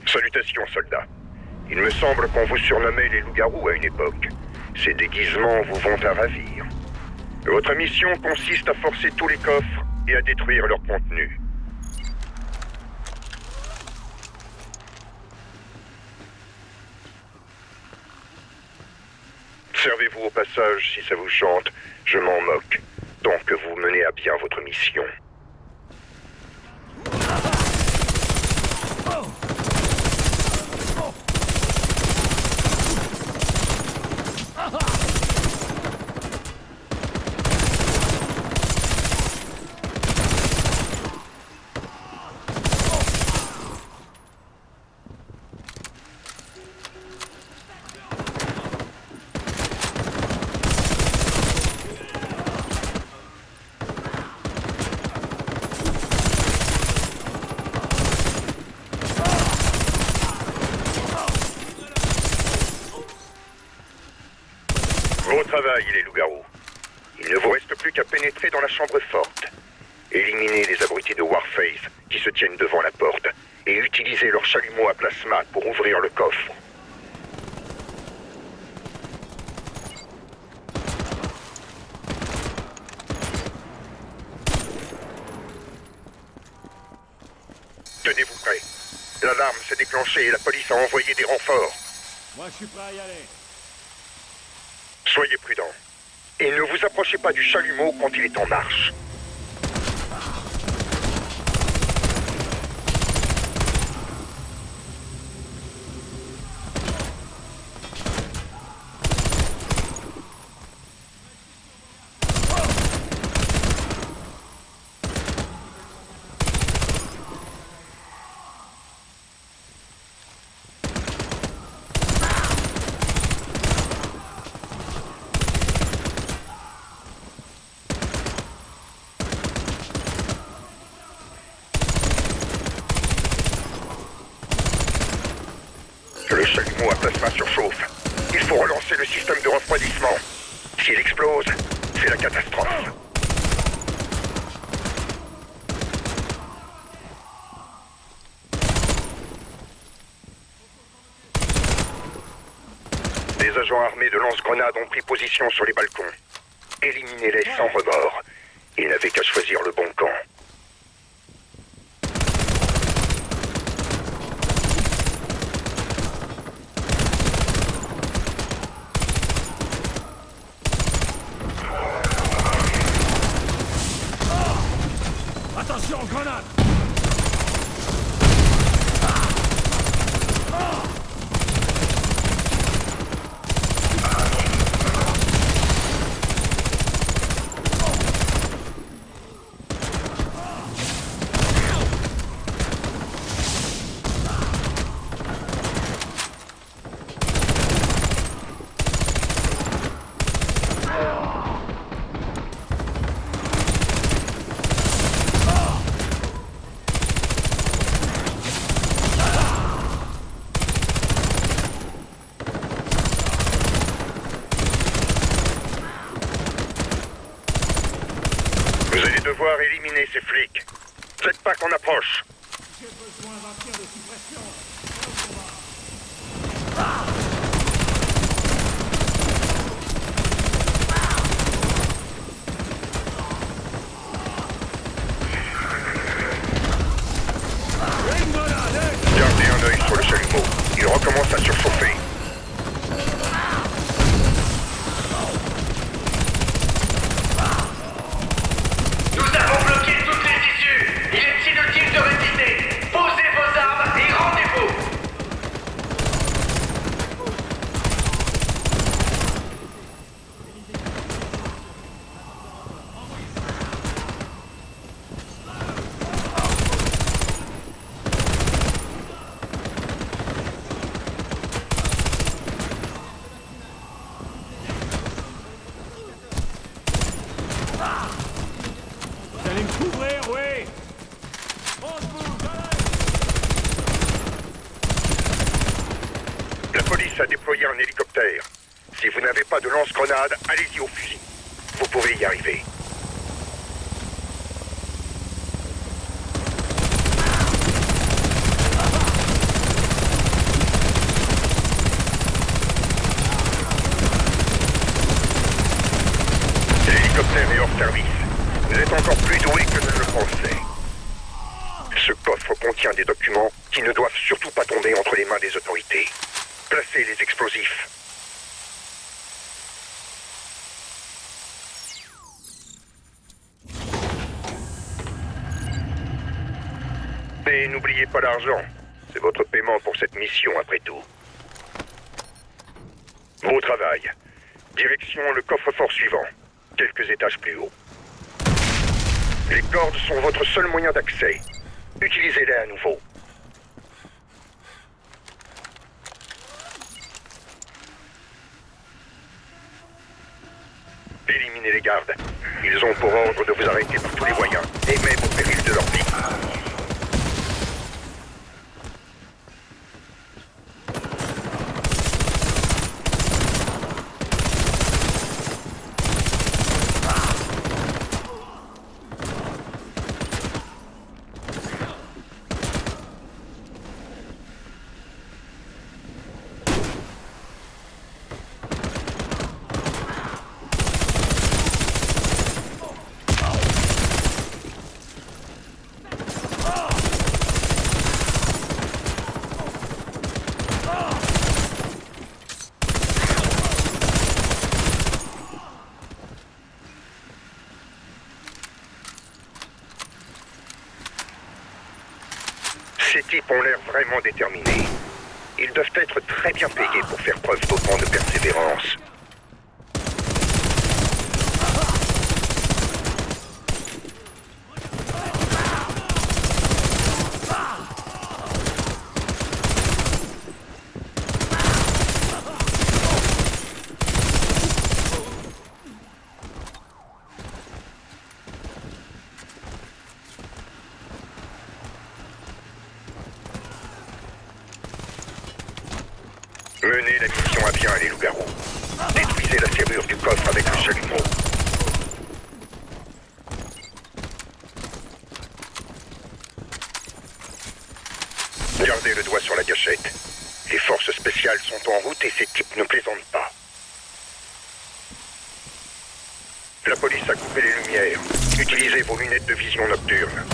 Salutations, soldats. Il me semble qu'on vous surnommait les loups-garous à une époque. Ces déguisements vous vont à ravir. Votre mission consiste à forcer tous les coffres et à détruire leur contenu. Servez-vous au passage si ça vous chante, je m'en moque. Donc que vous menez à bien votre mission. Bon travail, les loups-garous. Il ne vous reste plus qu'à pénétrer dans la chambre forte. Éliminez les abrutis de Warface qui se tiennent devant la porte et utilisez leur chalumeau à plasma pour ouvrir le coffre. Tenez-vous prêts. L'alarme s'est déclenchée et la police a envoyé des renforts. Moi, je suis prêt à y aller. Soyez prudents. Et ne vous approchez pas du chalumeau quand il est en marche. Le chalumeau à plasma surchauffe. Il faut relancer le système de refroidissement. S'il explose, c'est la catastrophe. Des agents armés de lance-grenades ont pris position sur les balcons. Éliminez-les sans remords. Ils n'avaient qu'à choisir le bon camp. Attention, grenade! Vous allez devoir éliminer ces flics. Faites pas qu'on approche. J'ai besoin d'un tir de suppression. Une grenade! Gardez un œil sur le chalumeau. Il recommence à surchauffer. Nous avons bloqué toutes les issues. Il est inutile de résister. Posez vos armes et rendez-vous. Vous allez me couvrir, oui! Pense-vous, La police a déployé un hélicoptère. Si vous n'avez pas de lance-grenade, allez-y au fusil. Vous pouvez y arriver. l'hélicoptère est hors service. Vous êtes encore plus doué que je ne le pensais. Ce coffre contient des documents qui ne doivent surtout pas tomber entre les mains des autorités. Placez les explosifs. Et n'oubliez pas l'argent. C'est votre paiement pour cette mission, après tout. Beau travail. Direction le coffre-fort suivant. Quelques étages plus haut. Les cordes sont votre seul moyen d'accès. Utilisez-les à nouveau. Éliminez les gardes. Ils ont pour ordre de vous arrêter par tous les moyens, et même au péril de leur vie. Ces types ont l'air vraiment déterminés. Ils doivent être très bien payés pour faire preuve d'autant de persévérance. Menez la mission à bien, les loups-garous. Détruisez la serrure du coffre avec le chalumeau. Gardez le doigt sur la gâchette. Les forces spéciales sont en route et ces types ne plaisantent pas. La police a coupé les lumières. Utilisez vos lunettes de vision nocturne.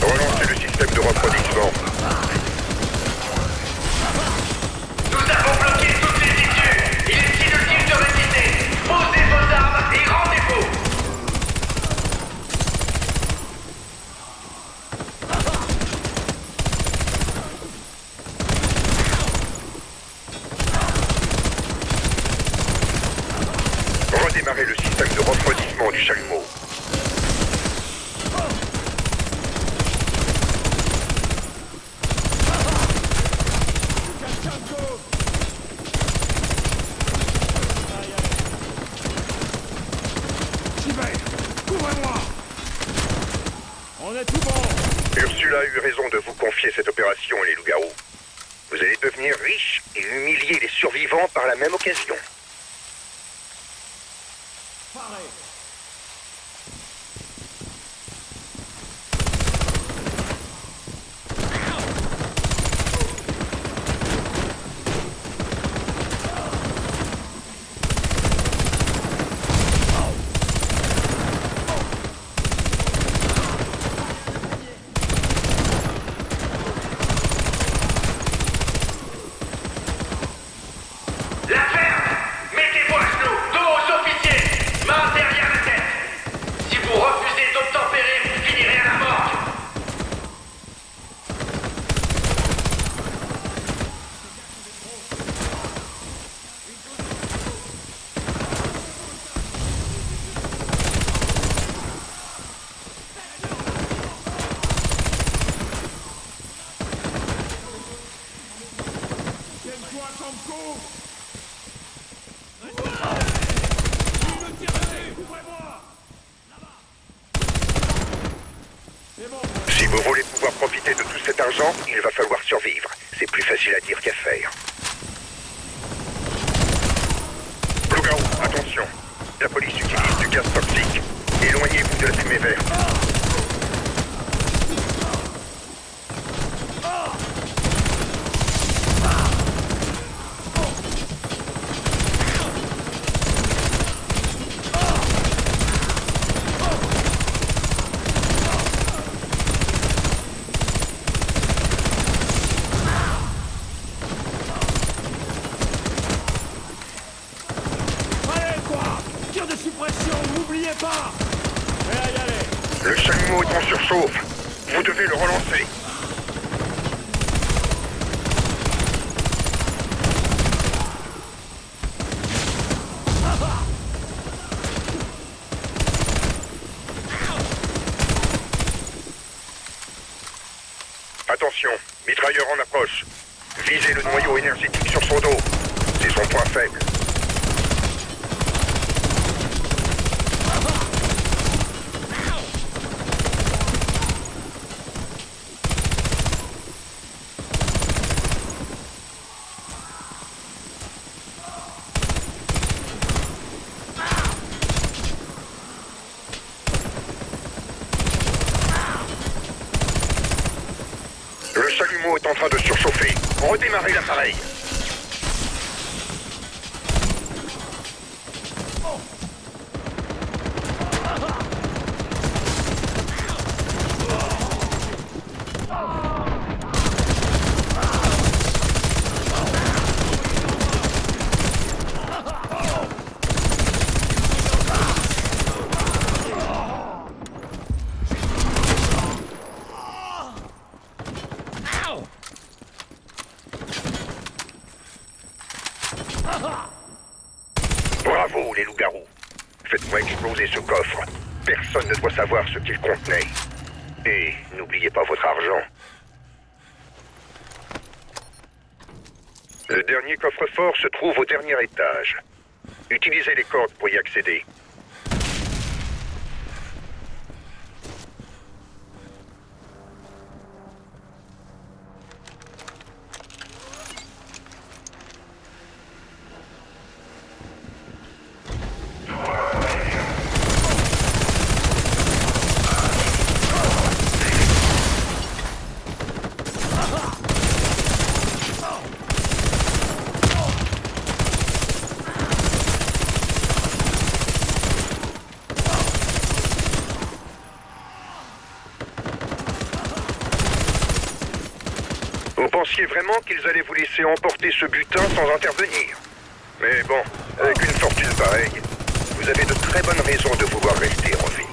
Relancez le système de refroidissement. Nous avons bloqué toutes les issues. Il est inutile de résister. Posez vos armes et rendez-vous. Redémarrez le système de refroidissement du chalumeau. Chimère, couvrez-moi! On est tout bon! Ursula a eu raison de vous confier cette opération, les loups-garous. Vous allez devenir riches et humilier les survivants par la même occasion. Parez! La ferme. Mettez-vous à genoux. Dos aux officiers. Main derrière la tête. Si vous refusez d'obtempérer, vous finirez à la morgue. Tiens-toi comme coup! Il me tire dessus! Couvrez-moi! C'est bon! Si vous voulez pouvoir profiter de tout cet argent, il va falloir survivre. C'est plus facile à dire qu'à faire. Loup-garou, attention. La police utilise du verte. Allez, quoi! Tir de suppression, n'oubliez pas! Prêt à y aller! Le chalumeau est en surchauffe. Vous devez le relancer. Attention, mitrailleur en approche. Visez le noyau énergétique sur son dos. C'est son point faible. Le chalumeau est en train de surchauffer. Redémarrez l'appareil. Bravo, les loups-garous. Faites-moi exploser ce coffre. Personne ne doit savoir ce qu'il contenait. Et n'oubliez pas votre argent. Le dernier coffre-fort se trouve au dernier étage. Utilisez les cordes pour y accéder. Vous pensiez vraiment qu'ils allaient vous laisser emporter ce butin sans intervenir? Mais bon, avec une fortune pareille, vous avez de très bonnes raisons de vouloir rester en vie.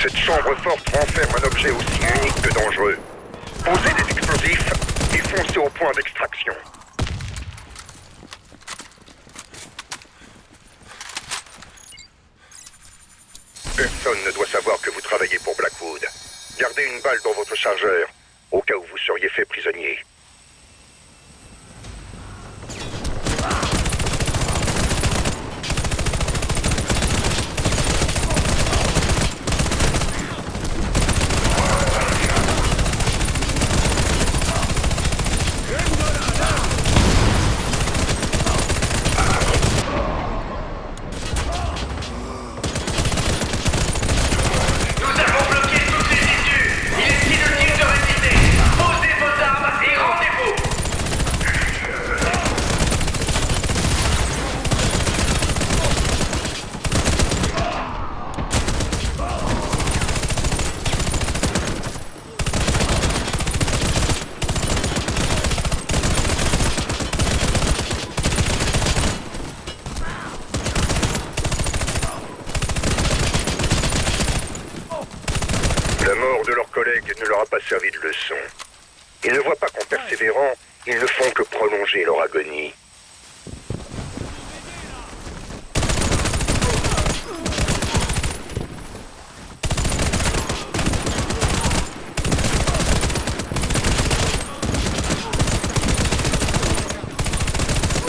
Cette chambre forte renferme un objet aussi unique que dangereux. Posez des explosifs et foncez au point d'extraction. Personne ne doit savoir que vous travaillez pour Blackwood. Gardez une balle dans votre chargeur, au cas où vous seriez fait prisonnier. Nous avons collègues ne leur a pas servi de leçon. Ils ne voient pas qu'en persévérant, ils ne font que prolonger leur agonie.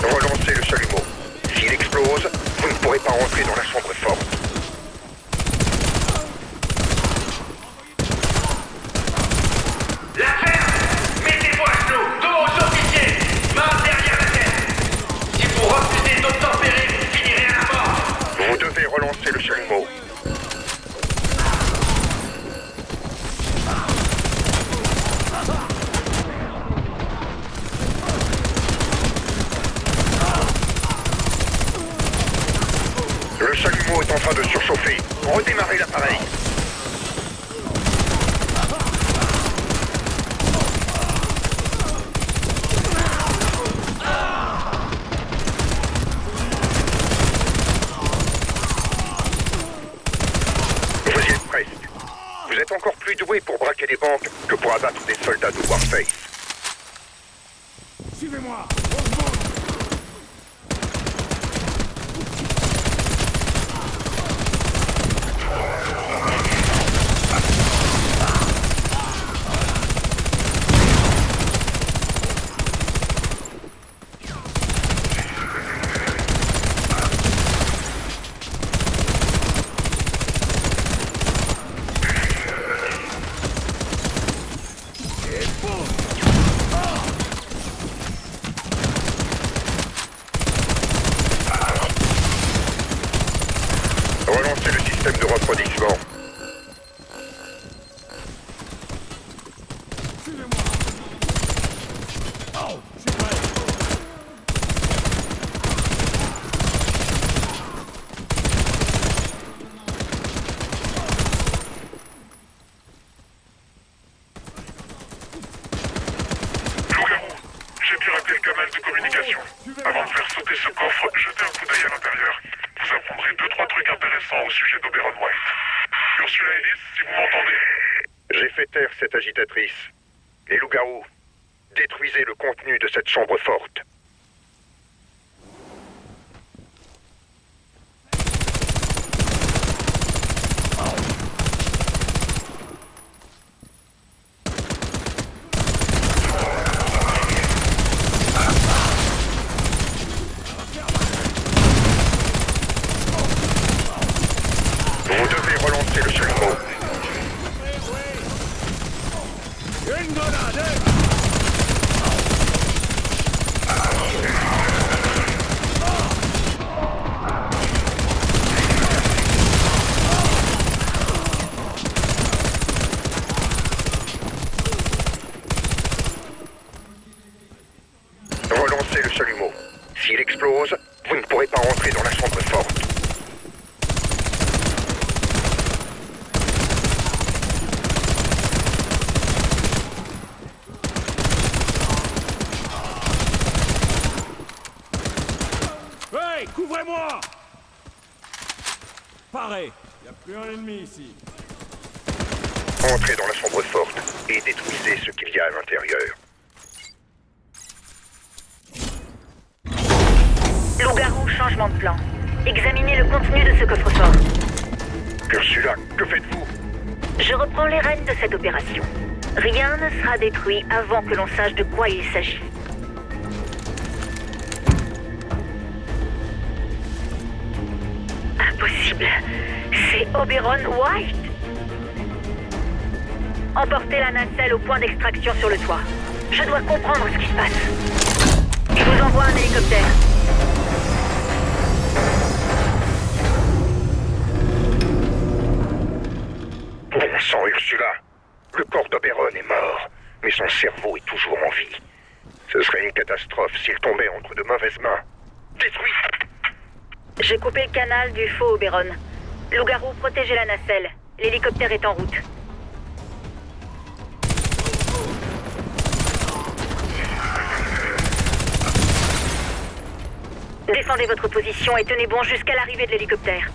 Relancez le chalumeau. S'il explose, vous ne pourrez pas rentrer dans la chambre forte. La ferme! Mettez-vous à genoux, dos aux officiers! Main derrière la tête! Si vous refusez d'obtempérer, vous finirez à la mort! Vous devez relancer le chalumeau. Le chalumeau est en train de surchauffer. Redémarrez l'appareil. Vous y êtes presque. Vous êtes encore plus doué pour braquer des banques que pour abattre des soldats de Warface. Suivez-moi. On remonte. Relancez le système de refroidissement. Suivez-moi. Oh, je suis prêt. Loup-garou, j'ai piraté le canal de communication. Avant de faire sauter ce coffre, jetez un coup d'œil à l'intérieur. Vous apprendrez 2-3 trucs intéressants au sujet d'Oberon White. Ursula Ellis, si vous m'entendez. J'ai fait taire cette agitatrice. Les loups-garous, détruisez le contenu de cette chambre forte. Vous devez relancer le chalumeau. Une grenade. Relancez le chalumeau. S'il explose, vous ne pourrez pas rentrer dans la chambre forte. Hey, couvrez-moi. Paré. Y a plus un ennemi ici. Entrez dans la chambre forte et détruisez ce qu'il y a à l'intérieur. Loup-garou, changement de plan. Examinez le contenu de ce coffre-fort. Ursula, que faites-vous? Je reprends les rênes de cette opération. Rien ne sera détruit avant que l'on sache de quoi il s'agit. Impossible. C'est Oberon White. Emportez la nacelle au point d'extraction sur le toit. Je dois comprendre ce qui se passe. Je vous envoie un hélicoptère. Bon sang, Ursula. Le corps d'Oberon est mort, mais son cerveau est toujours en vie. Ce serait une catastrophe s'il tombait entre de mauvaises mains. Détruit! J'ai coupé le canal du faux Oberon. Loup-garou, protégez la nacelle. L'hélicoptère est en route. Défendez votre position et tenez bon jusqu'à l'arrivée de l'hélicoptère.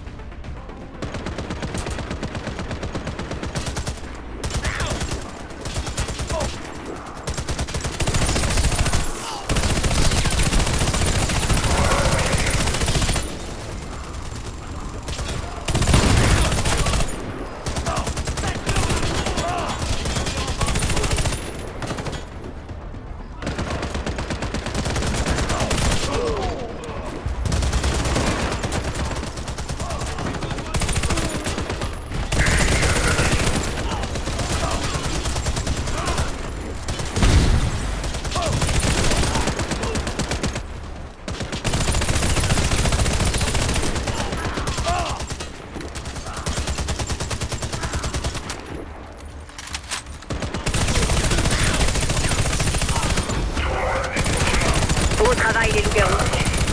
les loups-garous.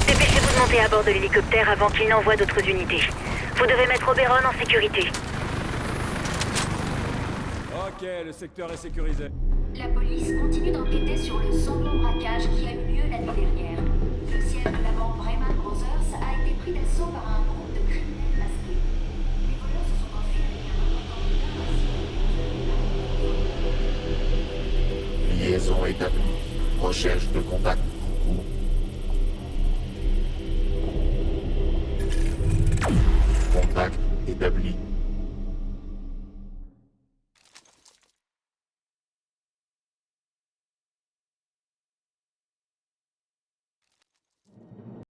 Dépêchez-vous de monter à bord de l'hélicoptère avant qu'il n'envoie d'autres unités. Vous devez mettre Oberon en sécurité. Ok, le secteur est sécurisé. La police continue d'enquêter sur le sombre braquage qui a eu lieu la nuit dernière. Le siège de la banque Breman Brothers a été pris d'assaut par un groupe de criminels masqués. Les voleurs se sont enfuis avec un autre candidat. Liaison établie. Recherche de contact en cours. Contact établi.